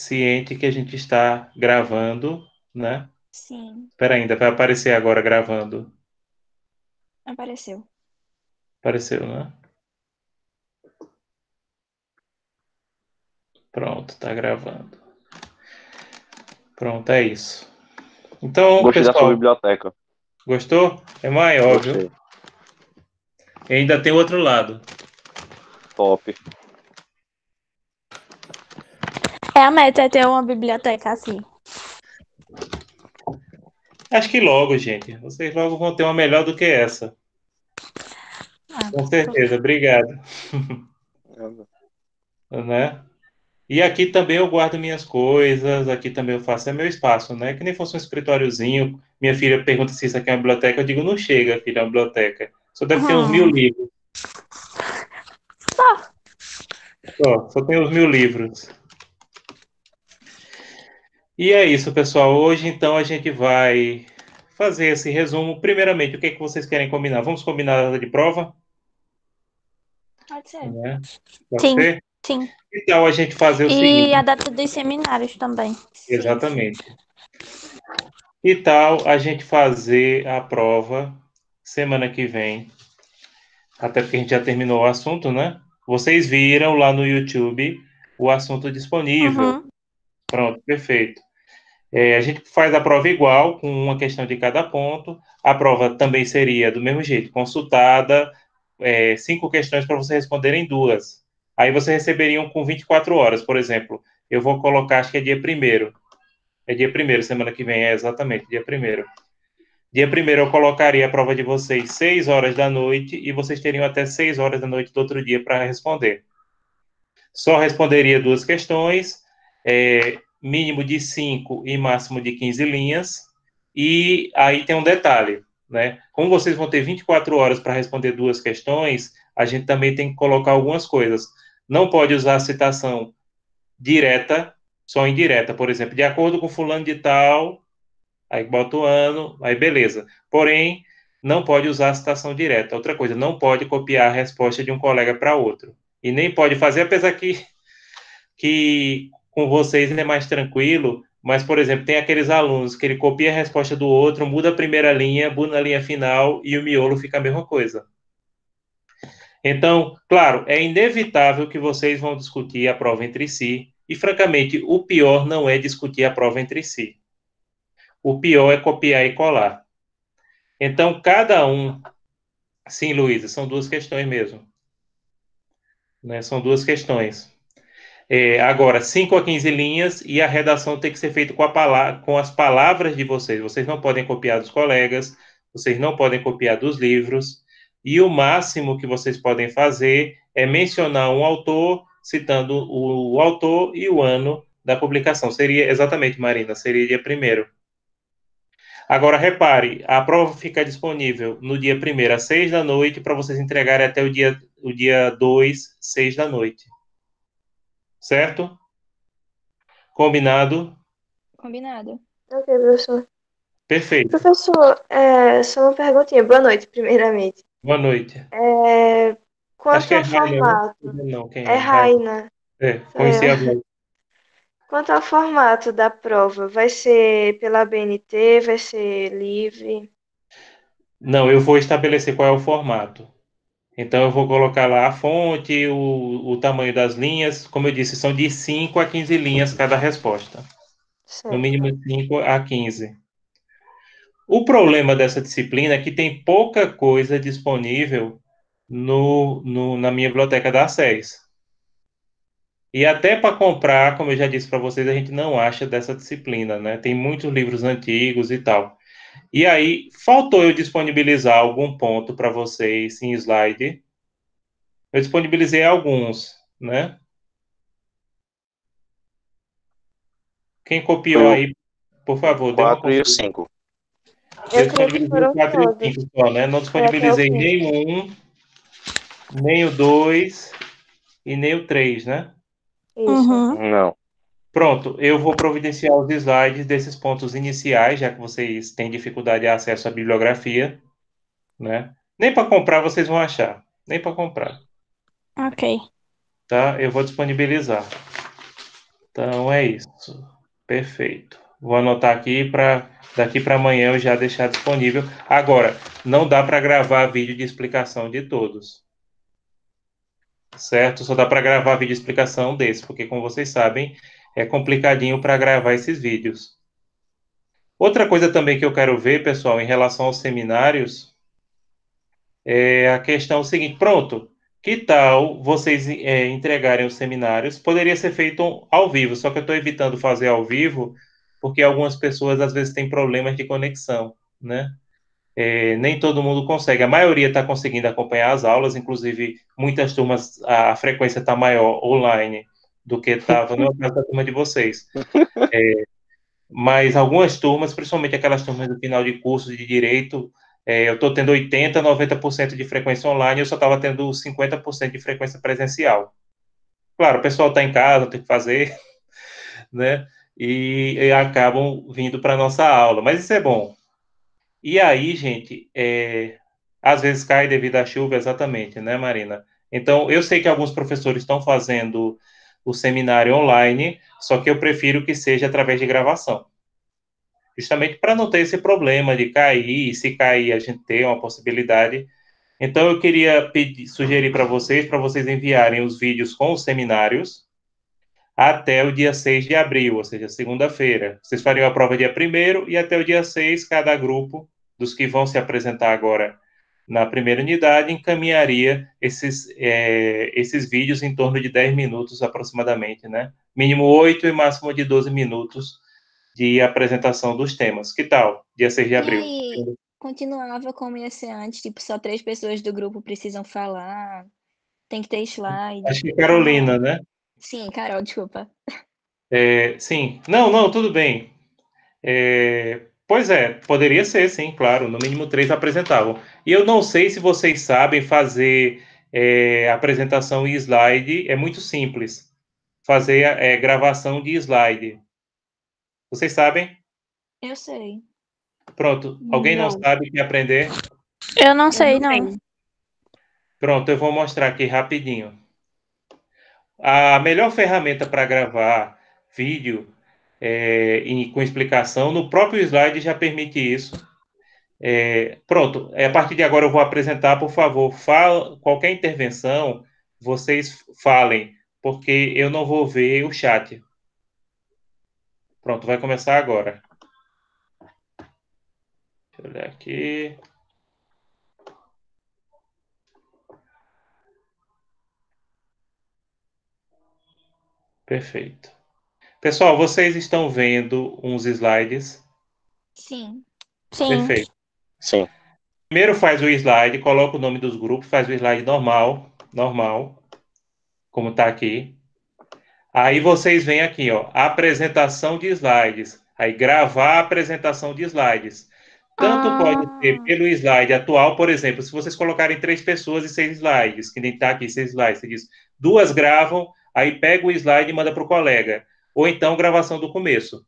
ciente que a gente está gravando, né? Sim, Espera ainda, vai aparecer agora gravando. apareceu. Apareceu, né? Pronto, tá gravando. Pronto, é isso. Então, Gostei da sua pessoal, biblioteca. gostou? É maior, viu? Gostei. E ainda tem o outro lado. Top. É a meta é ter uma biblioteca assim. Acho que logo, gente. Vocês logo vão ter uma melhor do que essa. Ah, Com certeza. Obrigado. Né? E aqui também eu guardo minhas coisas, aqui também eu faço, é meu espaço, né? Que nem fosse um escritóriozinho. Minha filha pergunta se isso aqui é uma biblioteca, eu digo, não chega, filha, é uma biblioteca. Só deve ter uns 1000 Hum, livros. só. Só tem uns 1000 livros. E é isso, pessoal. Hoje, então, a gente vai fazer esse resumo. Primeiramente, o que é que vocês querem combinar? Vamos combinar a data de prova? Pode ser. Né? Pode Sim, ser? sim. Então, a gente fazer o E a seguinte. data dos seminários também. Sim. Exatamente. E tal, a gente fazer a prova semana que vem. Até porque a gente já terminou o assunto, né? Vocês viram lá no YouTube o assunto disponível. Uhum. Pronto, perfeito. A gente faz a prova igual, com uma questão de cada ponto. A prova também seria do mesmo jeito, consultada, 5 questões para você responderem duas. Aí você receberiam com 24 horas, por exemplo. Eu vou colocar, acho que é dia primeiro. É dia primeiro, semana que vem, é exatamente, dia primeiro. Dia primeiro eu colocaria a prova de vocês 6 horas da noite e vocês teriam até 6 horas da noite do outro dia para responder. Só responderia duas questões, mínimo de 5 e máximo de 15 linhas. E aí tem um detalhe, né? Como vocês vão ter 24 horas para responder duas questões, a gente também tem que colocar algumas coisas. Não pode usar a citação direta, só indireta. Por exemplo, de acordo com fulano de tal, aí bota o ano, aí beleza. Porém, não pode usar a citação direta. Outra coisa, não pode copiar a resposta de um colega para outro. E nem pode fazer, apesar que com vocês é mais tranquilo, mas, por exemplo, tem aqueles alunos que ele copia a resposta do outro, muda a primeira linha, muda a linha final e o miolo fica a mesma coisa. Então, claro, é inevitável que vocês vão discutir a prova entre si, e, francamente, o pior não é discutir a prova entre si. O pior é copiar e colar. Então, cada um. Sim, Luísa, são duas questões mesmo. Né? São duas questões. Agora, 5 a 15 linhas e a redação tem que ser feita com as palavras de vocês. Vocês não podem copiar dos colegas, vocês não podem copiar dos livros, e o máximo que vocês podem fazer é mencionar um autor, citando o autor e o ano da publicação. Seria, exatamente, Marina, seria dia primeiro. Agora, repare, a prova fica disponível no dia primeiro às 6 da noite, para vocês entregarem até o dia 2, 6 da noite. Certo? Combinado? Combinado. Ok, professor. Perfeito. Professor, só uma perguntinha. Boa noite, primeiramente. Boa noite. É, Acho quanto que é ao Rainer, né? formato, Não, quem é é? Rainer. Raina. Conheci a voz. Quanto ao formato da prova, vai ser pela BNT, vai ser livre? Não, eu vou estabelecer qual é o formato. Então, eu vou colocar lá a fonte, o tamanho das linhas. Como eu disse, são de 5 a 15 linhas cada resposta. No mínimo Certo. de 5 a 15. O problema dessa disciplina é que tem pouca coisa disponível na minha biblioteca da SES. E até para comprar, como eu já disse para vocês, a gente não acha dessa disciplina, né? Tem muitos livros antigos e tal. E aí, faltou eu disponibilizar algum ponto para vocês em slide. Eu disponibilizei alguns, né? Quem Foi copiou o aí, por favor, dê uma 4 e o conferida. 5. Eu Eu creio que disponibilizei o foram 4 e o todos. 5 só, né? Não Foi até o disponibilizei fim. nem o 1, nem o 2 e nem o 3, né? Isso. Uhum. Não. Pronto, eu vou providenciar os slides desses pontos iniciais, já que vocês têm dificuldade de acesso à bibliografia, né? Nem para comprar vocês vão achar, nem para comprar, Ok. tá? Eu vou disponibilizar, Então é isso. Perfeito. Vou anotar aqui para daqui para amanhã eu já deixar disponível. Agora, não dá para gravar vídeo de explicação de todos. Certo? Só dá para gravar vídeo de explicação desse, porque como vocês sabem, é complicadinho para gravar esses vídeos. Outra coisa também que eu quero ver, pessoal, em relação aos seminários, é a questão seguinte, pronto, que tal vocês entregarem os seminários? Poderia ser feito ao vivo, só que eu estou evitando fazer ao vivo, porque algumas pessoas às vezes têm problemas de conexão, né? Nem todo mundo consegue, a maioria está conseguindo acompanhar as aulas, inclusive muitas turmas, a frequência está maior online do que estava no caso da turma de vocês. Mas algumas turmas, principalmente aquelas turmas do final de curso de direito, eu estou tendo 80%, 90% de frequência online, eu só estava tendo 50% de frequência presencial. Claro, o pessoal está em casa, tem que fazer, né? E acabam vindo para a nossa aula, mas isso é bom. E aí, gente, às vezes cai devido à chuva, exatamente, né, Marina? Então, eu sei que alguns professores estão fazendo o seminário online, só que eu prefiro que seja através de gravação. Justamente para não ter esse problema de cair, e se cair a gente ter uma possibilidade. Então eu queria sugerir para vocês enviarem os vídeos com os seminários até o dia 6 de abril, ou seja, segunda-feira. Vocês fariam a prova dia 1º e até o dia 6, cada grupo dos que vão se apresentar agora na primeira unidade encaminharia esses vídeos em torno de 10 minutos aproximadamente, né? Mínimo 8 e máximo de 12 minutos de apresentação dos temas. Que tal? Dia 6 de E abril. aí, continuava como ia ser antes, tipo, só 3 pessoas do grupo precisam falar, tem que ter slide. Acho que Carolina, né? Sim, Carol, desculpa. Sim. Não, não, tudo bem. Pois é, poderia ser, sim, claro. No mínimo 3 apresentavam. E eu não sei se vocês sabem fazer apresentação e slide. É muito simples. Fazer gravação de slide. Vocês sabem? Eu sei. Pronto. Alguém não Não. sabe quer aprender? Eu não Eu sei, não não. sei. Pronto, eu vou mostrar aqui rapidinho. A melhor ferramenta para gravar vídeo com explicação, no próprio slide já permite isso. Pronto, a partir de agora eu vou apresentar, por favor, qualquer intervenção, vocês falem, porque eu não vou ver o chat. Pronto, vai começar agora. Deixa eu olhar aqui. Perfeito. Pessoal, vocês estão vendo uns slides? Sim. Perfeito. Sim. Primeiro faz o slide, coloca o nome dos grupos, faz o slide normal, como está aqui. Aí vocês vêm aqui, ó, apresentação de slides. Aí gravar a apresentação de slides. Tanto pode ser pelo slide atual, por exemplo, se vocês colocarem 3 pessoas e 6 slides, que nem está aqui 6 slides, você diz, 2 gravam, aí pega o slide e manda para o colega. Ou então gravação do começo.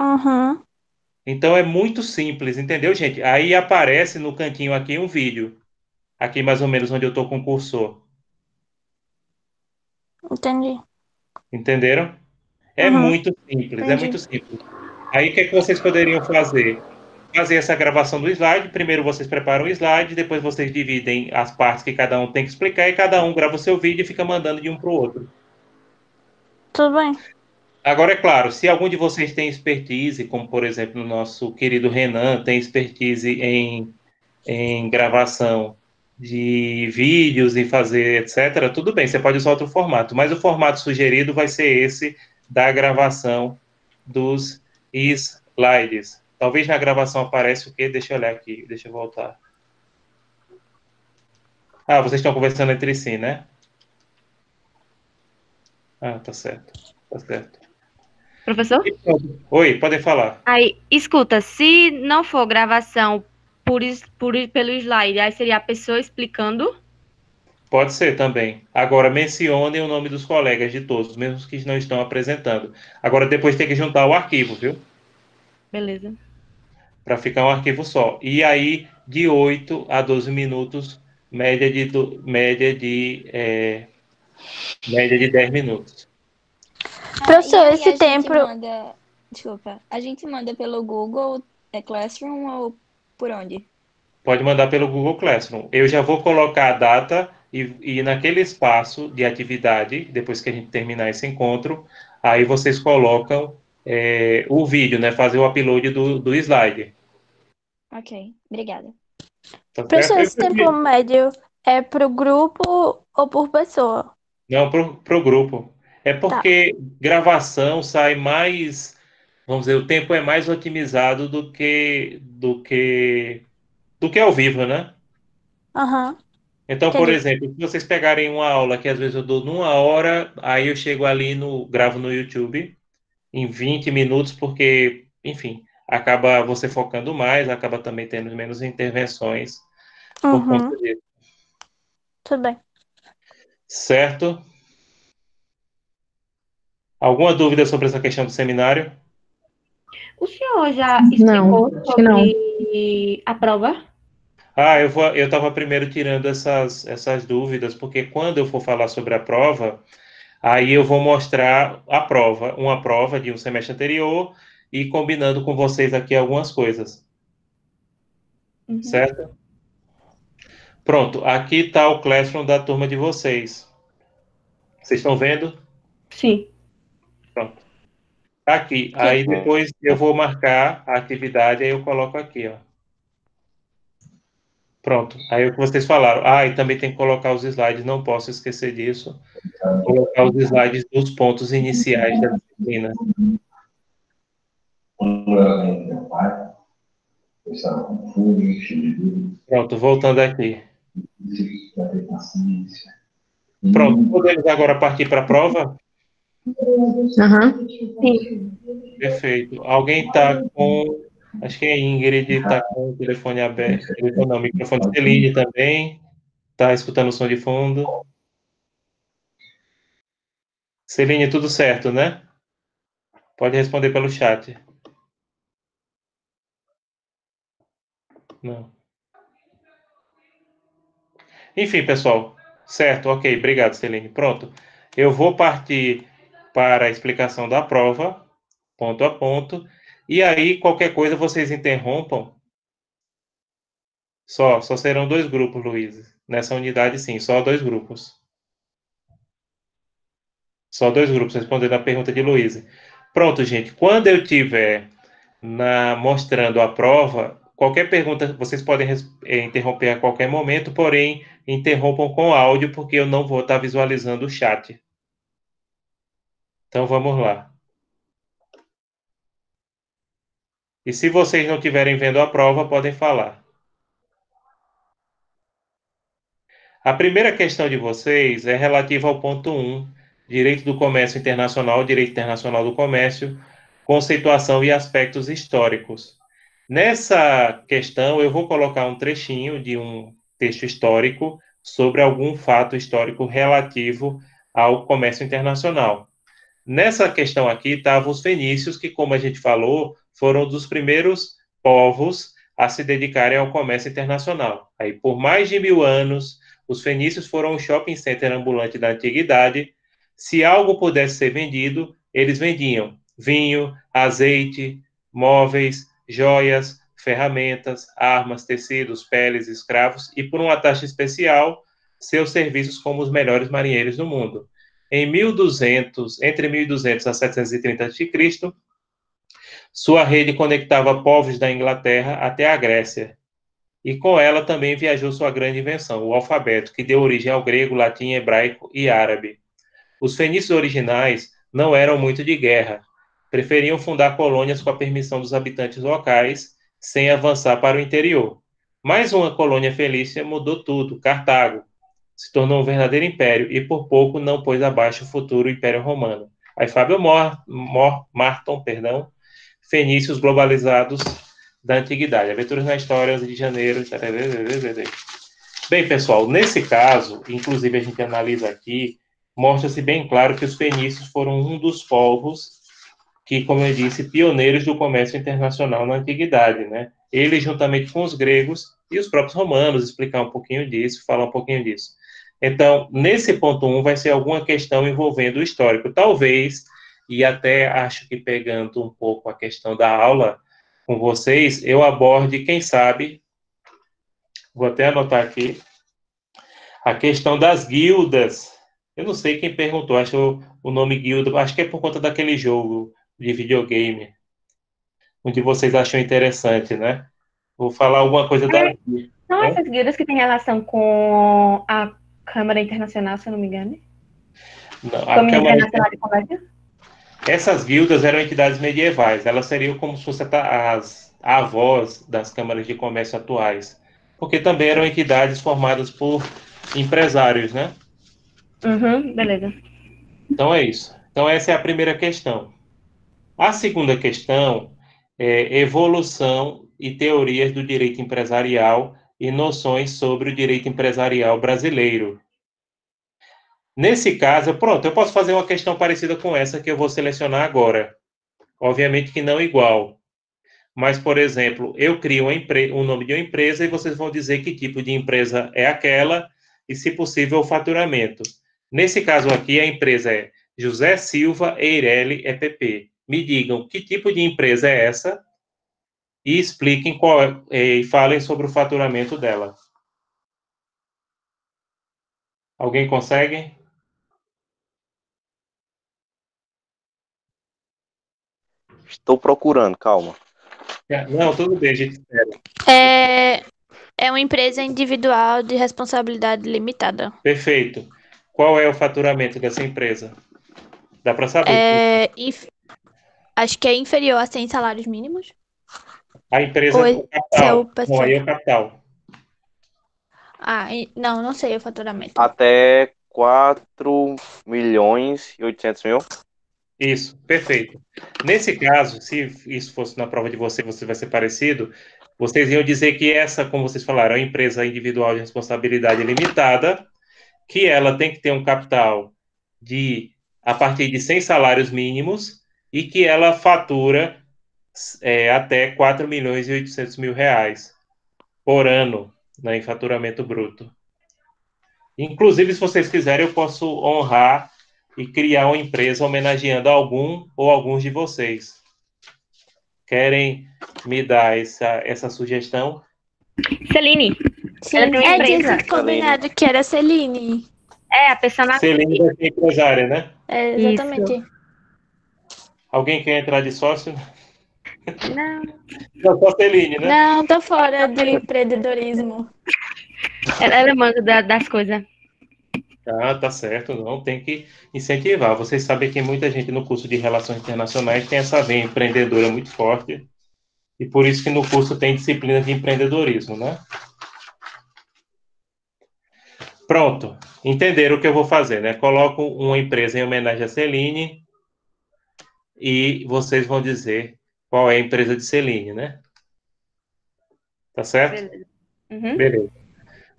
Uhum. Então é muito simples, entendeu, gente? Aí aparece no cantinho aqui um vídeo. Aqui mais ou menos onde eu estou com o cursor. Entendi. Entenderam? É Uhum. muito simples, é Entendi. muito simples. Aí o que é que vocês poderiam fazer? Fazer essa gravação do slide. Primeiro vocês preparam o slide, depois vocês dividem as partes que cada um tem que explicar e cada um grava o seu vídeo e fica mandando de um para o outro. Tudo bem. Agora, é claro, se algum de vocês tem expertise, como por exemplo o nosso querido Renan tem expertise em gravação de vídeos e fazer etc., tudo bem, você pode usar outro formato, mas o formato sugerido vai ser esse da gravação dos slides. Talvez na gravação apareça o quê? Deixa eu olhar aqui, deixa eu voltar. Ah, vocês estão conversando entre si, né? Ah, tá certo. Tá certo. Professor? Oi, podem falar. Aí, escuta, se não for gravação pelo slide, aí seria a pessoa explicando? Pode ser também. Agora, mencionem o nome dos colegas de todos, mesmo que não estão apresentando. Agora, depois tem que juntar o arquivo, viu? Beleza. Para ficar um arquivo só. E aí, de 8 a 12 minutos, média de Média de 10 minutos. e Professor, aí esse a gente tempo. manda. Desculpa. A gente manda pelo Google Classroom ou por onde? Pode mandar pelo Google Classroom. Eu já vou colocar a data e naquele espaço de atividade, depois que a gente terminar esse encontro, aí vocês colocam o vídeo, né? Fazer o upload do slide. Ok, obrigada. Tá Professor, certo? esse tempo médio é pro grupo ou por pessoa? Não, pro grupo. É porque gravação sai mais, vamos dizer, o tempo é mais otimizado do que ao vivo, né? Aham. Então, por Entendi. exemplo, se vocês pegarem uma aula que às vezes eu dou numa hora, aí eu chego ali gravo no YouTube em 20 minutos, porque, enfim, acaba você focando mais, acaba também tendo menos intervenções por conta Uhum. disso. Tudo bem. Certo? Alguma dúvida sobre essa questão do seminário? O senhor já Não, explicou acho que não. sobre a prova? Eu estava primeiro tirando essas dúvidas, porque quando eu for falar sobre a prova, aí eu vou mostrar a prova, uma prova de um semestre anterior e combinando com vocês aqui algumas coisas, Uhum. certo? Pronto, aqui está o Classroom da turma de vocês. Vocês estão vendo? Sim. Pronto. Aqui, aí depois eu vou marcar a atividade, aí eu coloco aqui, ó. Pronto, aí o que vocês falaram. E também tem que colocar os slides, não posso esquecer disso. Colocar os slides dos pontos iniciais da disciplina. Pronto, voltando aqui. Pronto, podemos agora partir para a prova? Aham. Perfeito. Alguém está com. Acho que a Ingrid está com o telefone aberto. Não, o microfone de Celine também. Está escutando o som de fundo. Celine, tudo certo, né? Pode responder pelo chat. Não. Enfim, pessoal. Certo, ok. Obrigado, Celine. Pronto. Eu vou partir para a explicação da prova, ponto a ponto. E aí, qualquer coisa, vocês interrompam. Só serão 2 grupos, Luiz. Nessa unidade, sim, só 2 grupos. Só 2 grupos, respondendo a pergunta de Luiz. Pronto, gente. Quando eu tiver mostrando a prova, qualquer pergunta, vocês podem interromper a qualquer momento, porém, interrompam com áudio, porque eu não vou estar visualizando o chat. Então, vamos lá. E se vocês não estiverem vendo a prova, podem falar. A primeira questão de vocês é relativa ao ponto 1, Direito do Comércio Internacional, Direito Internacional do Comércio, conceituação e aspectos históricos. Nessa questão, eu vou colocar um trechinho de um texto histórico sobre algum fato histórico relativo ao comércio internacional. Nessa questão aqui estavam os fenícios, que, como a gente falou, foram dos primeiros povos a se dedicarem ao comércio internacional. Aí, por mais de 1000 anos, os fenícios foram um shopping center ambulante da antiguidade. Se algo pudesse ser vendido, eles vendiam vinho, azeite, móveis, joias, ferramentas, armas, tecidos, peles, escravos e, por uma taxa especial, seus serviços como os melhores marinheiros do mundo. Entre 1200 a 730 a.C., sua rede conectava povos da Inglaterra até a Grécia. E com ela também viajou sua grande invenção, o alfabeto, que deu origem ao grego, latim, hebraico e árabe. Os fenícios originais não eram muito de guerra. Preferiam fundar colônias com a permissão dos habitantes locais, sem avançar para o interior. Mais uma colônia fenícia mudou tudo, Cartago. Se tornou um verdadeiro império e por pouco não pôs abaixo o futuro Império Romano. Aí Fábio Marton, Fenícios globalizados da Antiguidade. Aventuras na História de Janeiro. Bem, pessoal, nesse caso, inclusive a gente analisa aqui, mostra-se bem claro que os fenícios foram um dos povos que, como eu disse, pioneiros do comércio internacional na Antiguidade, né? Eles, juntamente com os gregos e os próprios romanos, explicar um pouquinho disso, falar um pouquinho disso. Então, nesse ponto 1 vai ser alguma questão envolvendo o histórico. Talvez, e até acho que pegando um pouco a questão da aula com vocês, eu aborde, quem sabe, vou até anotar aqui, a questão das guildas. Eu não sei quem perguntou, acho o nome guilda, acho que é por conta daquele jogo de videogame, onde vocês acham interessante, né? Vou falar alguma coisa da... São essas guildas que têm relação com a Câmara Internacional, se eu não me engano. Não, Câmara Internacional de Comércio? Essas guildas eram entidades medievais, elas seriam como se fossem as avós das câmaras de comércio atuais, porque também eram entidades formadas por empresários, né? Beleza. Então é isso. Então essa é a primeira questão. A segunda questão é evolução e teorias do direito empresarial e noções sobre o direito empresarial brasileiro. Nesse caso, pronto, eu posso fazer uma questão parecida com essa que eu vou selecionar agora. Obviamente que não igual. Mas, por exemplo, eu crio um nome de uma empresa e vocês vão dizer que tipo de empresa é aquela e, se possível, o faturamento. Nesse caso aqui, a empresa é José Silva Eireli EPP. Me digam que tipo de empresa é essa e expliquem e falem sobre o faturamento dela. Alguém consegue? Estou procurando, calma. Não, tudo bem, a gente espera. É uma empresa individual de responsabilidade limitada. Perfeito. Qual é o faturamento dessa empresa? Dá para saber? Acho que é inferior a 100 salários mínimos. A empresa Ou é o esse é capital. o Não, pessoal. aí é o capital. Não sei o faturamento. Até 4.800.000. Isso, perfeito. Nesse caso, se isso fosse na prova de você vai ser parecido, vocês iam dizer que essa, como vocês falaram, é uma empresa individual de responsabilidade limitada, que ela tem que ter um capital a partir de 100 salários mínimos e que ela fatura até 4.800.000 reais por ano, né, em faturamento bruto. Inclusive, se vocês quiserem, eu posso honrar e criar uma empresa homenageando algum ou alguns de vocês. Querem me dar essa sugestão? Celine. Sim, Ela tem uma empresa. tinha combinado que era Celine. É, a personagem. Celine vai ser empresária, né? Exatamente. Alguém quer entrar de sócio? Não. Não, só Celine, né? Não, tô fora do empreendedorismo. Ela manda das coisas. Tá certo, não, tem que incentivar. Vocês sabem que muita gente no curso de Relações Internacionais tem essa veia empreendedora muito forte, e por isso que no curso tem disciplina de empreendedorismo, né? Pronto, entenderam o que eu vou fazer, né? Coloco uma empresa em homenagem a Celine e vocês vão dizer qual é a empresa de Celine, né? Tá certo? Beleza. Beleza.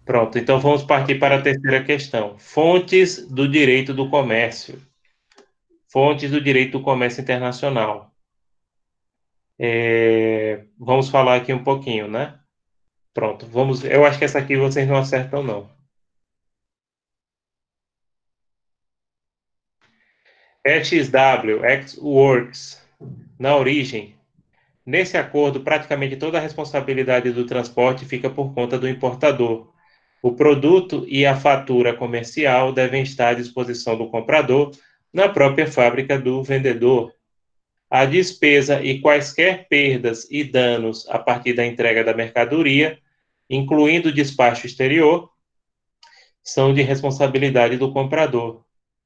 Pronto, então vamos partir para a terceira questão. Fontes do direito do comércio. Fontes do direito do comércio internacional. Vamos falar aqui um pouquinho, né? Pronto, vamos. Eu acho que essa aqui vocês não acertam, não. EXW, Ex-Works, na origem. Nesse acordo, praticamente toda a responsabilidade do transporte fica por conta do importador. O produto e a fatura comercial devem estar à disposição do comprador na própria fábrica do vendedor. A despesa e quaisquer perdas e danos a partir da entrega da mercadoria, incluindo o despacho exterior, são de responsabilidade do comprador.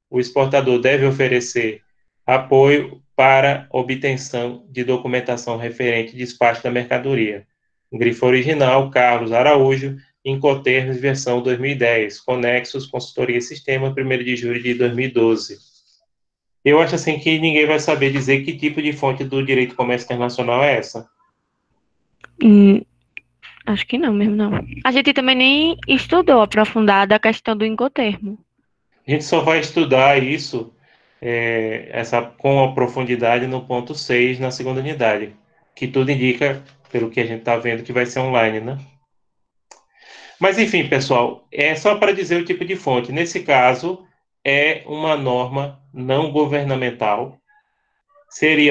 O exportador deve oferecer apoio para obtenção de documentação referente ao despacho da mercadoria. Grifo original, Carlos Araújo, Incoterms, versão 2010, Conexos, Consultoria e Sistema, 1º de julho de 2012. Eu acho assim que ninguém vai saber dizer que tipo de fonte do direito do comércio internacional é essa. Acho que não mesmo, não. A gente também nem estudou aprofundada a questão do Incotermo. A gente só vai estudar isso com a profundidade no ponto 6, na segunda unidade, que tudo indica, pelo que a gente está vendo, que vai ser online, né? Mas, enfim, pessoal, é só para dizer o tipo de fonte. Nesse caso, é uma norma não governamental.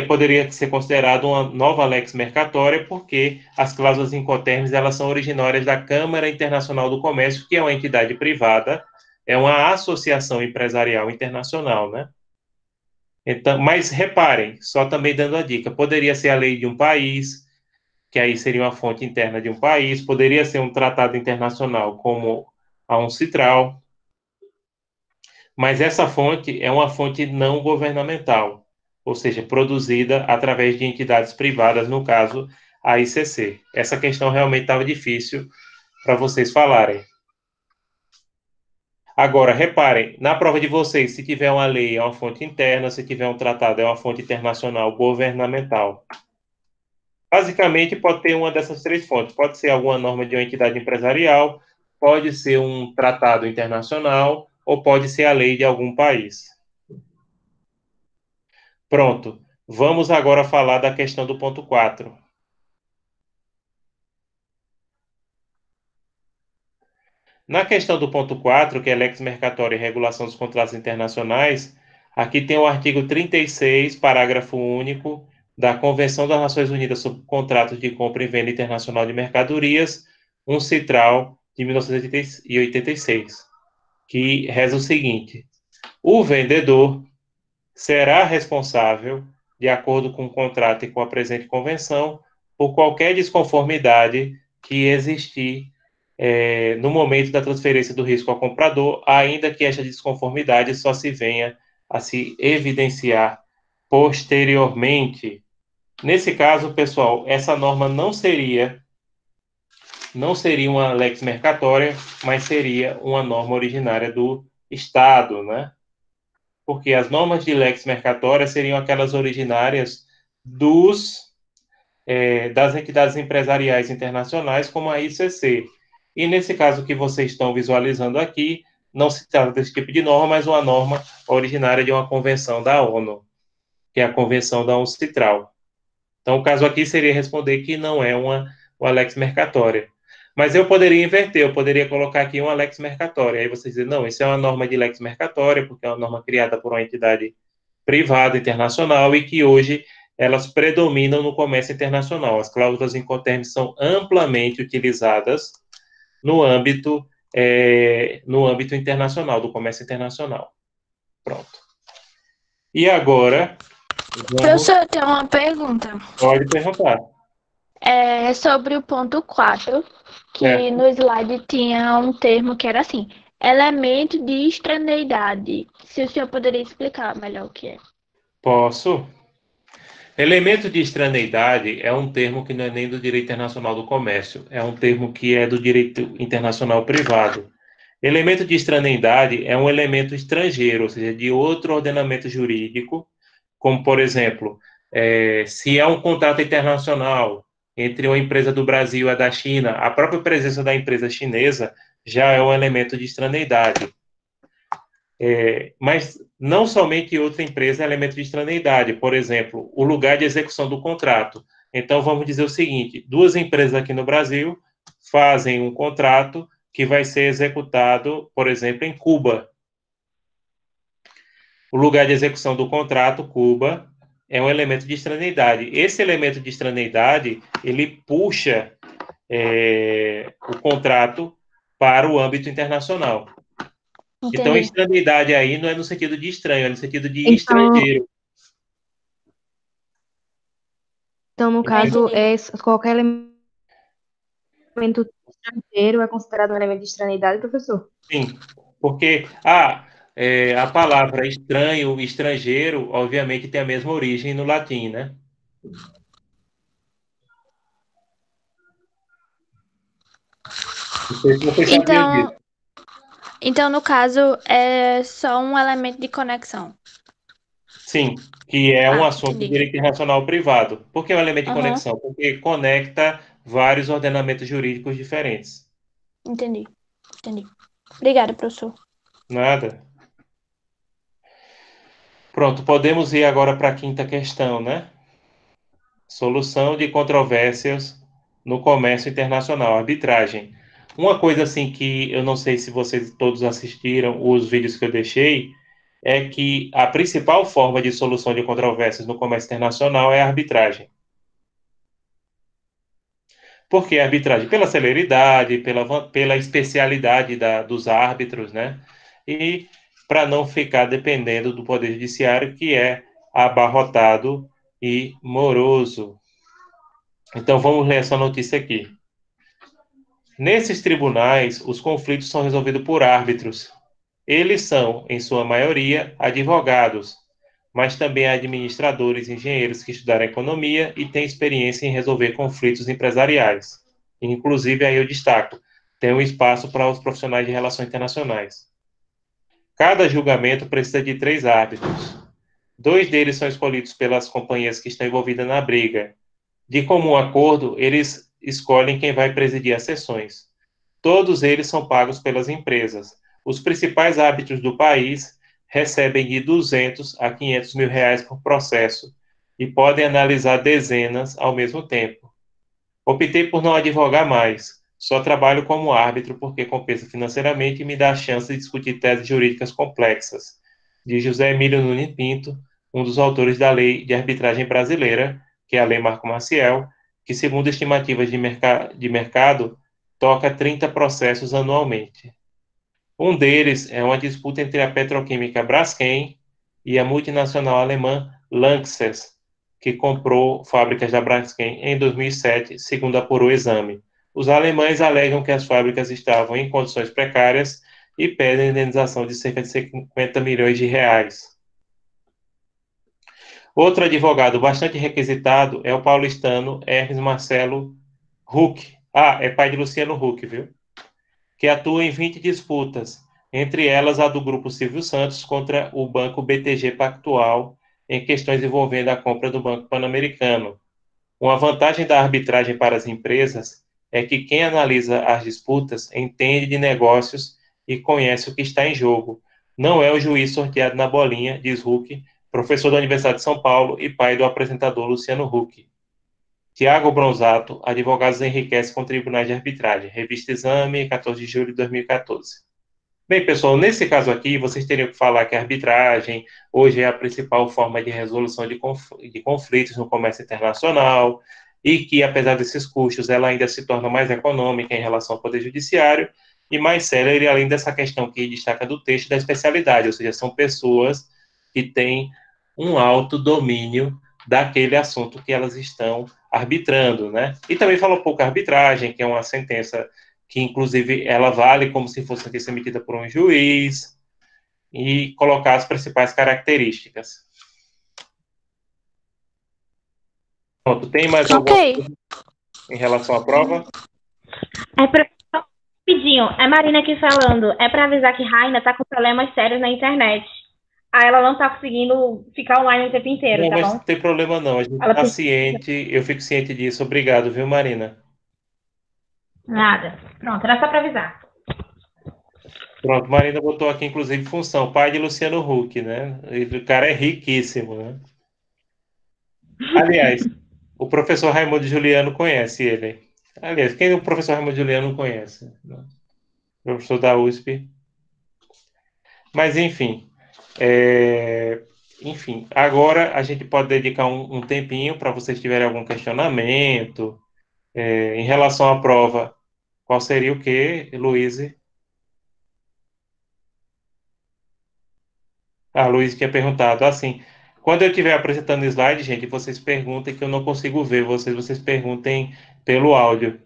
Poderia ser considerado uma nova lex mercatória, porque as cláusulas incoterms elas são originárias da Câmara Internacional do Comércio, que é uma entidade privada, é uma associação empresarial internacional, né? Então, mas reparem, só também dando a dica, poderia ser a lei de um país, que aí seria uma fonte interna de um país, poderia ser um tratado internacional como a UNCITRAL, mas essa fonte é uma fonte não governamental, ou seja, produzida através de entidades privadas, no caso, a ICC. Essa questão realmente estava difícil para vocês falarem. Agora, reparem, na prova de vocês, se tiver uma lei, é uma fonte interna, se tiver um tratado, é uma fonte internacional governamental. Basicamente, pode ter uma dessas três fontes. Pode ser alguma norma de uma entidade empresarial, pode ser um tratado internacional, ou pode ser a lei de algum país. Pronto. Vamos agora falar da questão do ponto 4. Na questão do ponto 4, que é lex mercatória e regulação dos contratos internacionais, aqui tem o artigo 36, parágrafo único, da Convenção das Nações Unidas sobre Contratos de Compra e Venda Internacional de Mercadorias, UNCITRAL, de 1986, que reza o seguinte: o vendedor será responsável, de acordo com o contrato e com a presente convenção, por qualquer desconformidade que existir no momento da transferência do risco ao comprador, ainda que esta desconformidade só se venha a se evidenciar posteriormente. Nesse caso, pessoal, essa norma não seria uma lex mercatória, mas seria uma norma originária do Estado, né? Porque as normas de lex mercatória seriam aquelas originárias das entidades empresariais internacionais, como a ICC. E nesse caso que vocês estão visualizando aqui, não se trata desse tipo de norma, mas uma norma originária de uma convenção da ONU, que é a Convenção da UNCITRAL. Então, o caso aqui seria responder que não é uma lex mercatória. Mas eu poderia inverter, eu poderia colocar aqui uma lex mercatória. Aí vocês dizem, não, isso é uma norma de lex mercatória, porque é uma norma criada por uma entidade privada, internacional, e que hoje elas predominam no comércio internacional. As cláusulas incoterms são amplamente utilizadas no âmbito internacional, do comércio internacional. Pronto. E agora... Professor, eu tenho uma pergunta. Pode perguntar. É sobre o ponto 4, que no slide tinha um termo que era assim, elemento de extraneidade. Se o senhor poderia explicar melhor o que é. Posso. Elemento de extraneidade é um termo que não é nem do direito internacional do comércio, é um termo que é do direito internacional privado. Elemento de extraneidade é um elemento estrangeiro, ou seja, de outro ordenamento jurídico, como, por exemplo, se é um contrato internacional entre uma empresa do Brasil e a da China, a própria presença da empresa chinesa já é um elemento de extraneidade. Mas não somente outra empresa é elemento de extraneidade. Por exemplo, o lugar de execução do contrato. Então, vamos dizer o seguinte: duas empresas aqui no Brasil fazem um contrato que vai ser executado, por exemplo, em Cuba. O lugar de execução do contrato, Cuba, é um elemento de extraneidade. Esse elemento de extraneidade, ele puxa o contrato para o âmbito internacional. Entendi. Então, extraneidade aí não é no sentido de estranho, é no sentido de estrangeiro. Então, no caso, qualquer elemento estrangeiro é considerado um elemento de estrangeidade, professor? Sim, porque a palavra estranho, estrangeiro, obviamente tem a mesma origem no latim, né? Não sei se vocês sabiam disso. Então, no caso, é só um elemento de conexão. Sim, que é um assunto entendi. de direito internacional privado. Por que é um elemento de conexão? Porque conecta vários ordenamentos jurídicos diferentes. Entendi. Obrigada, professor. Nada. Pronto, podemos ir agora para a quinta questão, né? Solução de controvérsias no comércio internacional, arbitragem. Uma coisa assim que eu não sei se vocês todos assistiram os vídeos que eu deixei, é que a principal forma de solução de controvérsias no comércio internacional é a arbitragem. Por que a arbitragem? Pela celeridade, pela especialidade dos árbitros, né? E para não ficar dependendo do Poder Judiciário, que é abarrotado e moroso. Então, vamos ler essa notícia aqui. Nesses tribunais, os conflitos são resolvidos por árbitros. Eles são, em sua maioria, advogados, mas também administradores e engenheiros que estudaram economia e têm experiência em resolver conflitos empresariais. Inclusive, aí eu destaco, tem um espaço para os profissionais de relações internacionais. Cada julgamento precisa de 3 árbitros. 2 deles são escolhidos pelas companhias que estão envolvidas na briga. De comum acordo, eles escolhem quem vai presidir as sessões. Todos eles são pagos pelas empresas. Os principais árbitros do país recebem de 200 a 500 mil reais por processo e podem analisar dezenas ao mesmo tempo. Optei por não advogar mais. Só trabalho como árbitro porque compensa financeiramente e me dá a chance de discutir teses jurídicas complexas, diz José Emílio Nunes Pinto, um dos autores da Lei de Arbitragem Brasileira, que é a Lei Marco Maciel, que, segundo estimativas de mercado, toca 30 processos anualmente. Um deles é uma disputa entre a petroquímica Braskem e a multinacional alemã Lanxess, que comprou fábricas da Braskem em 2007, segundo apurou o exame. Os alemães alegam que as fábricas estavam em condições precárias e pedem indenização de cerca de 50 milhões de reais. Outro advogado bastante requisitado é o paulistano Hermes Marcelo Huck. É pai de Luciano Huck, viu? Que atua em 20 disputas, entre elas a do Grupo Silvio Santos contra o Banco BTG Pactual, em questões envolvendo a compra do Banco Pan-Americano. Uma vantagem da arbitragem para as empresas é que quem analisa as disputas entende de negócios e conhece o que está em jogo. Não é o juiz sorteado na bolinha, diz Huck, professor da Universidade de São Paulo e pai do apresentador Luciano Huck. Tiago Bronzato, Advogados Enriquece com Tribunais de Arbitragem, Revista Exame, 14 de julho de 2014. Bem, pessoal, nesse caso aqui, vocês teriam que falar que a arbitragem hoje é a principal forma de resolução de conflitos no comércio internacional e que, apesar desses custos, ela ainda se torna mais econômica em relação ao Poder Judiciário e mais célere, além dessa questão que destaca do texto da especialidade, ou seja, são pessoas que têm um alto domínio daquele assunto que elas estão arbitrando, né? E também fala um pouco a arbitragem, que é uma sentença que, inclusive, ela vale como se fosse sentença emitida por um juiz, e colocar as principais características. Pronto, tem mais alguma coisa em relação à prova? Rapidinho, é Marina aqui falando. É para avisar que Raina tá com problemas sérios na internet. Aí ela não tá conseguindo ficar online o tempo inteiro, Não, tá mas bom? não tem problema não, a gente Ela tá precisa- ciente, eu fico ciente disso. Obrigado, viu, Marina? Nada. Pronto, era só para avisar. Pronto, Marina botou aqui, inclusive, função, pai de Luciano Huck, né? O cara é riquíssimo, né? Aliás, o professor Raimundo Juliano conhece ele. Aliás, quem o professor Raimundo Juliano não conhece? Né? Professor da USP. Mas, enfim. Enfim, agora a gente pode dedicar um tempinho para vocês tiverem algum questionamento. Em relação à prova, qual seria o quê, Luíse? A Luíse tinha perguntado, assim, quando eu estiver apresentando slide, gente, vocês perguntem que eu não consigo ver vocês perguntem pelo áudio,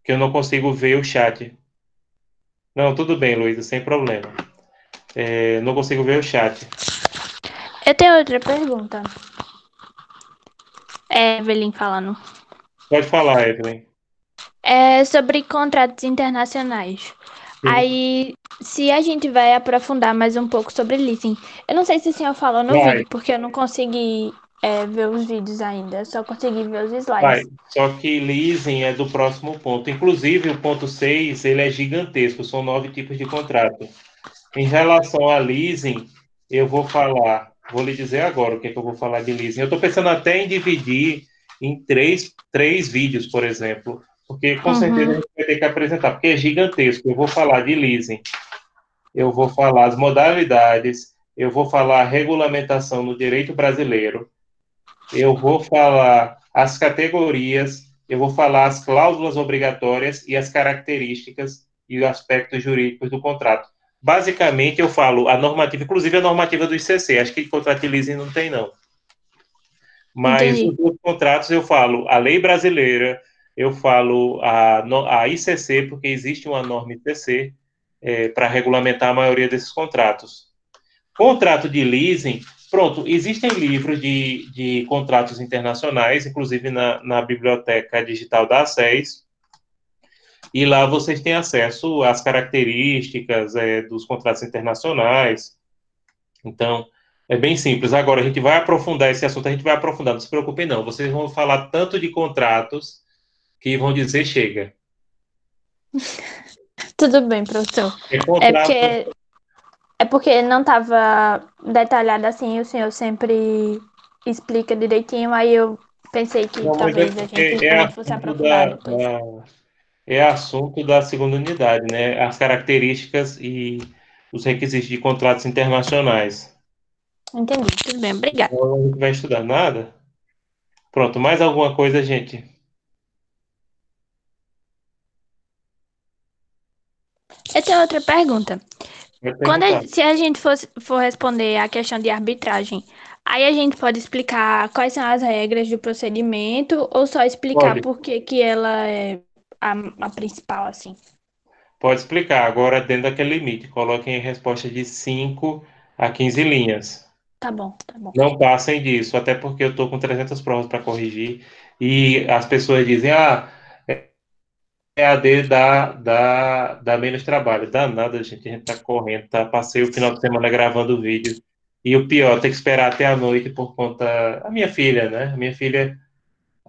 que eu não consigo ver o chat. Não, tudo bem, Luísa, sem problema. Não consigo ver o chat. Eu tenho outra pergunta. Evelyn falando. Pode falar, Evelyn. É sobre contratos internacionais. Sim. Aí, se a gente vai aprofundar mais um pouco sobre leasing. Eu não sei se o senhor falou no Vai. vídeo, porque eu não consegui ver os vídeos ainda. Eu só consegui ver os Vai. slides. Só que leasing é do próximo ponto. Inclusive, o ponto 6, ele é gigantesco, são 9 tipos de contrato. Em relação a leasing, eu vou lhe dizer agora o que é que eu vou falar de leasing. Eu estou pensando até em dividir em três vídeos, por exemplo, porque com certeza a gente vai ter que apresentar, porque é gigantesco. Eu vou falar de leasing, eu vou falar as modalidades, eu vou falar a regulamentação no direito brasileiro, eu vou falar as categorias, eu vou falar as cláusulas obrigatórias e as características e os aspectos jurídicos do contrato. Basicamente, eu falo a normativa, inclusive a normativa do ICC, acho que contrato de leasing não tem, não. Mas Entendi. os outros contratos eu falo a lei brasileira, eu falo a ICC, porque existe uma norma ICC para regulamentar a maioria desses contratos. Contrato de leasing, pronto, existem livros de contratos internacionais, inclusive na biblioteca digital da ACES, e lá vocês têm acesso às características dos contratos internacionais. Então, é bem simples. Agora, a gente vai aprofundar esse assunto, a gente vai aprofundar, não se preocupem não. Vocês vão falar tanto de contratos que vão dizer chega. Tudo bem, professor. É contrato... É porque não estava detalhado assim, o senhor sempre explica direitinho, aí eu pensei que Não, mas talvez a gente também fosse aprofundar depois. É assunto da segunda unidade, né? As características e os requisitos de contratos internacionais. Entendi, tudo bem, obrigada. Então, a gente vai estudar nada? Pronto, mais alguma coisa, gente? Eu tenho outra pergunta. Vai perguntar. Se a gente for responder a questão de arbitragem, aí a gente pode explicar quais são as regras do procedimento ou só explicar Pode. por que ela é a principal, assim? Pode explicar, agora dentro daquele limite. Coloquem resposta de 5 a 15 linhas. Tá bom, tá bom. Não passem disso, até porque eu estou com 300 provas para corrigir e as pessoas dizem, EAD dá menos trabalho. Dá nada, gente, a gente tá correndo, tá? Passei o final de semana gravando o vídeo. E o pior, ter que esperar até a noite por conta... A minha filha, né? A minha filha,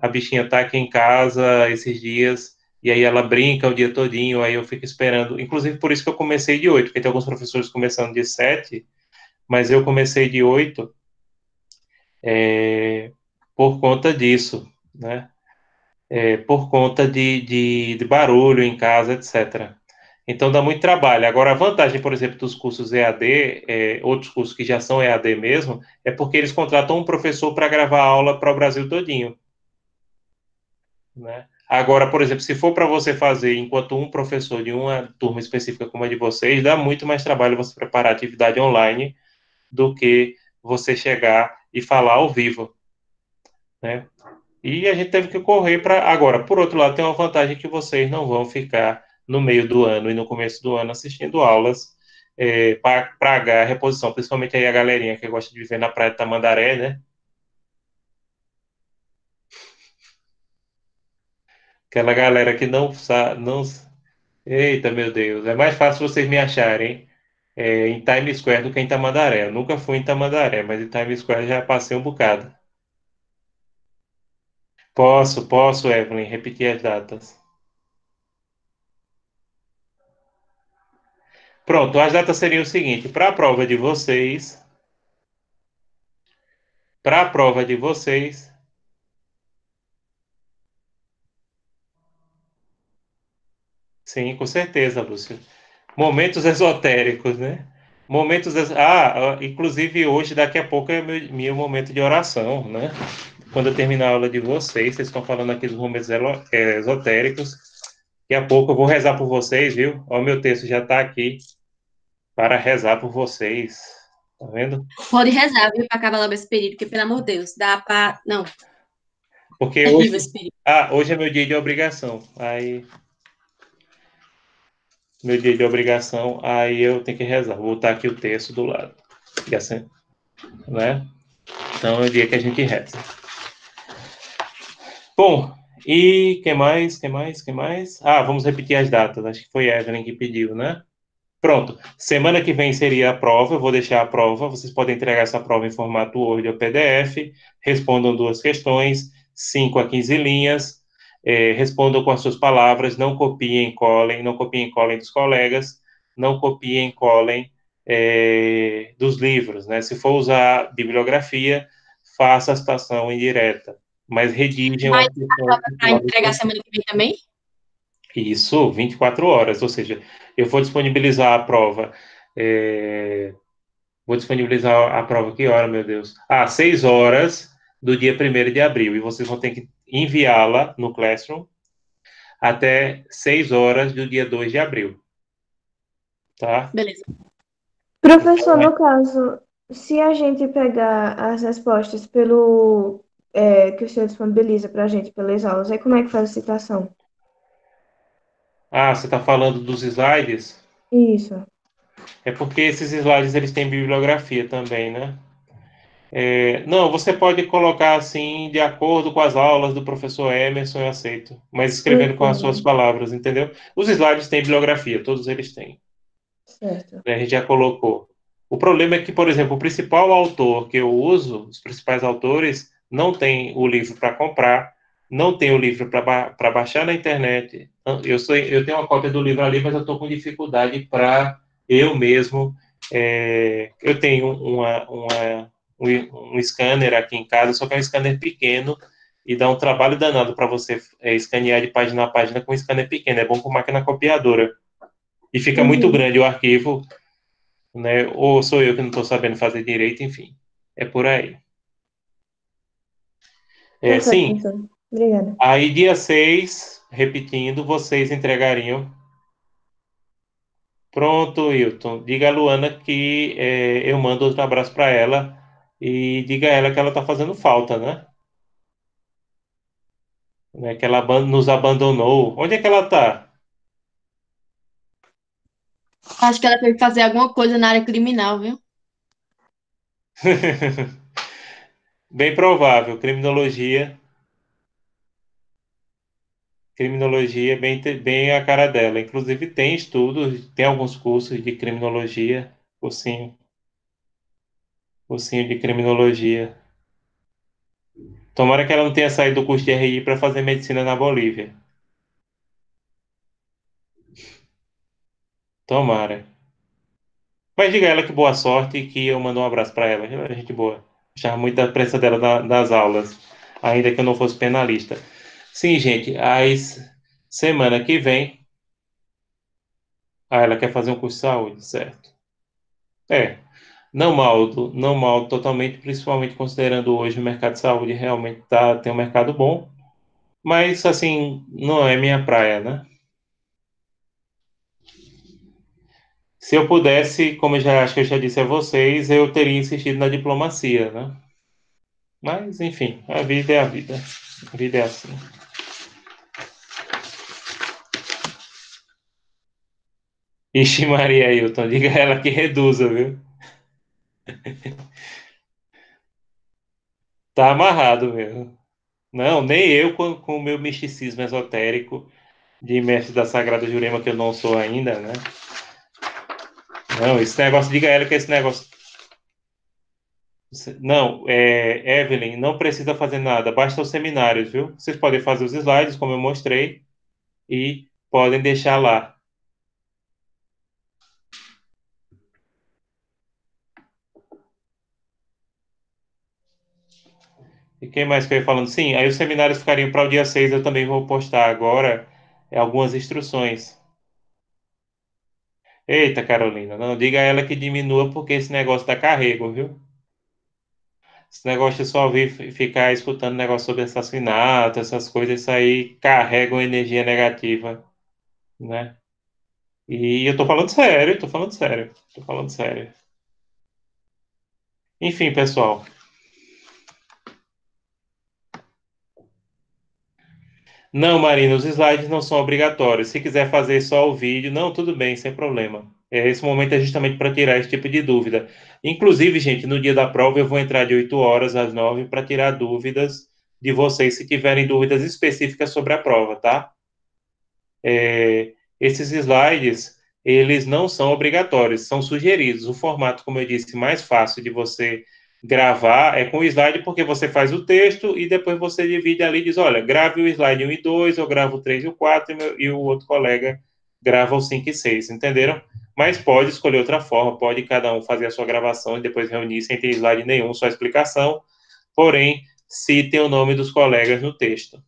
a bichinha tá aqui em casa esses dias, e aí ela brinca o dia todinho, aí eu fico esperando. Inclusive, por isso que eu comecei de 8, porque tem alguns professores começando de 7, mas eu comecei de 8 por conta disso, né? Por conta de barulho em casa, etc. Então dá muito trabalho. Agora, a vantagem, por exemplo, dos cursos EAD, outros cursos que já são EAD mesmo, é porque eles contratam um professor para gravar aula para o Brasil todinho. Né? Agora, por exemplo, se for para você fazer enquanto um professor de uma turma específica como a de vocês, dá muito mais trabalho você preparar a atividade online do que você chegar e falar ao vivo. Né? E a gente teve que correr para... Agora, por outro lado, tem uma vantagem que vocês não vão ficar no meio do ano e no começo do ano assistindo aulas para pagar a reposição, principalmente aí a galerinha que gosta de viver na Praia de Tamandaré, né? Aquela galera que não sabe... Não... Eita, meu Deus, é mais fácil vocês me acharem em Times Square do que em Tamandaré. Eu nunca fui em Tamandaré, mas em Times Square já passei um bocado. Posso, Evelyn, repetir as datas. Pronto, as datas seriam o seguinte: para a prova de vocês, sim, com certeza, Lúcio. Momentos esotéricos, né? Inclusive hoje, daqui a pouco é meu momento de oração, né? Quando eu terminar a aula de vocês estão falando aqui dos momentos esotéricos. Daqui a pouco eu vou rezar por vocês, viu? Ó, o meu texto já está aqui para rezar por vocês. Tá vendo? Pode rezar, viu, para acabar logo esse período, porque, pelo amor de Deus, dá para... Não, Porque é hoje, vivo esse período. hoje é meu dia de obrigação. Aí eu tenho que rezar. Vou botar aqui o texto do lado. E assim, né? Então é o dia que a gente reza. Bom, e que mais? Vamos repetir as datas. Acho que foi a Evelyn que pediu, né? Pronto. Semana que vem seria a prova. Eu vou deixar a prova. Vocês podem entregar essa prova em formato Word ou PDF. Respondam 2 questões, 5 a 15 linhas. Respondam com as suas palavras. Não copiem e colem. Não copiem e colem dos colegas. Não copiem e colem dos livros, né? Se for usar bibliografia, faça a citação indireta. Mas redigem Mas a prova para entregar semana que vem também? Isso, 24 horas, ou seja, eu vou disponibilizar a prova. Vou disponibilizar a prova que hora, meu Deus? 6 horas do dia 1º de abril. E vocês vão ter que enviá-la no Classroom até 6 horas do dia 2 de abril. Tá? Beleza. Professor, no caso, se a gente pegar as respostas pelo que o senhor disponibiliza para a gente pelas aulas, aí como é que faz a citação? Você está falando dos slides? Isso. É porque esses slides eles têm bibliografia também, né? Não, você pode colocar assim, de acordo com as aulas do professor Emerson, eu aceito. Mas escrevendo com as suas palavras, entendeu? Os slides têm bibliografia, todos eles têm. Certo. A gente já colocou. O problema é que, por exemplo, o principal autor que eu uso, os principais autores, não tem o livro para comprar, não tem o livro para baixar na internet. Eu tenho uma cópia do livro ali, mas eu estou com dificuldade para eu mesmo. Eu tenho um scanner aqui em casa, só que é um scanner pequeno e dá um trabalho danado para você escanear de página a página com um scanner pequeno. É bom com máquina copiadora. E fica muito grande o arquivo, né? Ou sou eu que não estou sabendo fazer direito, enfim. É por aí. Tá certo, Sim. professor. Obrigada. Aí, dia 6, repetindo, vocês entregariam. Pronto, Hilton. Diga a Luana que eu mando outro abraço para ela e diga a ela que ela está fazendo falta, né? Que ela nos abandonou. Onde é que ela está? Acho que ela teve que fazer alguma coisa na área criminal, viu? Bem provável. Criminologia é bem a cara dela. Inclusive, tem estudos, tem alguns cursos de criminologia, cursinho de criminologia. Tomara que ela não tenha saído do curso de RI para fazer medicina na Bolívia. Tomara. Mas diga a ela que boa sorte e que eu mando um abraço para ela. Ela é gente boa. Achava muito da presença dela nas aulas, ainda que eu não fosse penalista. Sim, gente, semana que vem. Ela quer fazer um curso de saúde, certo? Não maldo totalmente, principalmente considerando hoje o mercado de saúde realmente tem um mercado bom, mas assim, não é minha praia, né? Se eu pudesse, como acho que eu já disse a vocês, eu teria insistido na diplomacia, né? Mas, enfim, a vida é a vida. A vida é assim. Ixi, Maria Hilton, diga a ela que reduza, viu? Tá amarrado mesmo. Não, nem eu com o meu misticismo esotérico de mestre da Sagrada Jurema, que eu não sou ainda, né? Não, esse negócio, diga a ela que esse negócio. Não, Evelyn, não precisa fazer nada, basta os seminários, viu? Vocês podem fazer os slides, como eu mostrei, e podem deixar lá. E quem mais que eu ia falando? Sim, aí os seminários ficariam para o dia 6, eu também vou postar agora algumas instruções. Eita, Carolina, não diga a ela que diminua porque esse negócio dá carrego, viu? Esse negócio de só ouvir ficar escutando negócio sobre assassinato, essas coisas, isso aí carregam energia negativa, né? E eu tô falando sério, tô falando sério, tô falando sério. Enfim, pessoal. Não, Marina, os slides não são obrigatórios. Se quiser fazer só o vídeo, não, tudo bem, sem problema. Esse momento é justamente para tirar esse tipo de dúvida. Inclusive, gente, no dia da prova eu vou entrar de 8 horas às 9 para tirar dúvidas de vocês, se tiverem dúvidas específicas sobre a prova, tá? Esses slides, eles não são obrigatórios, são sugeridos. O formato, como eu disse, mais fácil de você gravar é com o slide, porque você faz o texto e depois você divide ali e diz, olha, grave o slide 1 e 2, eu gravo o 3 e o 4, e o outro colega grava o 5 e 6, entenderam? Mas pode escolher outra forma, pode cada um fazer a sua gravação e depois reunir sem ter slide nenhum, só explicação, porém, citem o nome dos colegas no texto.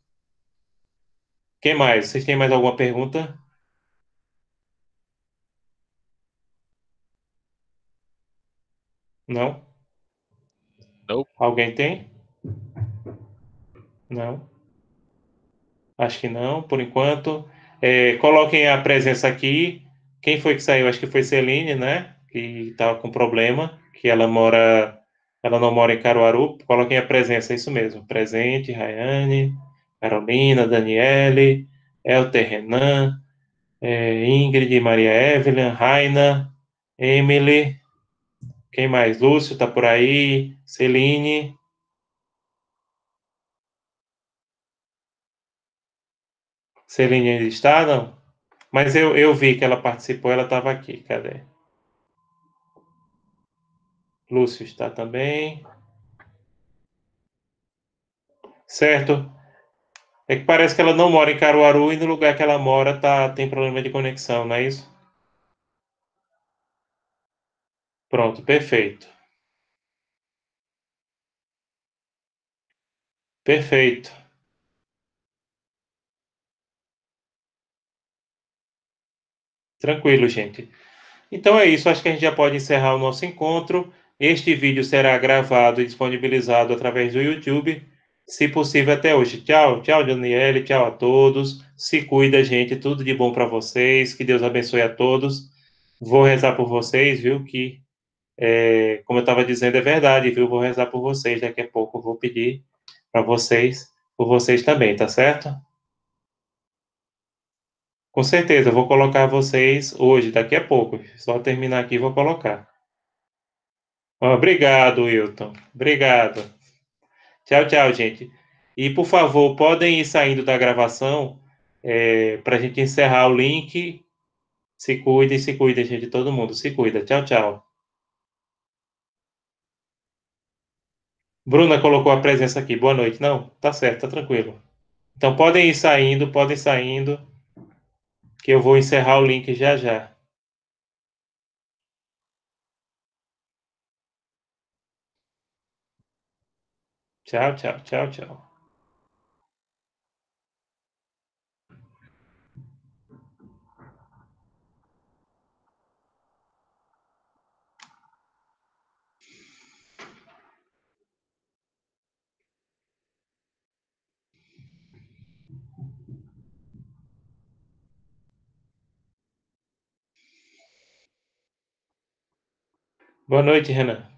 Quem mais? Vocês têm mais alguma pergunta? Não? Não. Alguém tem? Não? Acho que não, por enquanto. Coloquem a presença aqui. Quem foi que saiu? Acho que foi Celine, né? Que estava com problema, que ela não mora em Caruaru. Coloquem a presença, é isso mesmo. Presente, Rayane, Carolina, Daniele, Elter Renan, Ingrid, Maria Evelyn, Raina, Emily, quem mais? Lúcio tá por aí, Celine. Celine ainda está, não? Mas eu vi que ela participou, ela estava aqui. Cadê? Lúcio está também. Certo. É que parece que ela não mora em Caruaru e no lugar que ela mora tem problema de conexão, não é isso? Pronto, perfeito. Perfeito. Tranquilo, gente. Então é isso, acho que a gente já pode encerrar o nosso encontro. Este vídeo será gravado e disponibilizado através do YouTube, se possível até hoje. Tchau, tchau, Daniele, tchau a todos. Se cuida, gente, tudo de bom para vocês. Que Deus abençoe a todos. Vou rezar por vocês, viu? Que, como eu estava dizendo, é verdade, viu? Vou rezar por vocês. Daqui a pouco eu vou pedir para vocês, por vocês também, tá certo? Com certeza, eu vou colocar vocês hoje, daqui a pouco. Só terminar aqui e vou colocar. Obrigado, Wilton. Obrigado. Tchau, tchau, gente. E, por favor, podem ir saindo da gravação para a gente encerrar o link. Se cuidem, gente. Todo mundo se cuida. Tchau, tchau. Bruna colocou a presença aqui. Boa noite. Não, tá certo, tá tranquilo. Então, podem saindo, que eu vou encerrar o link já já. Tchau, tchau, tchau, tchau. Boa noite, Renan.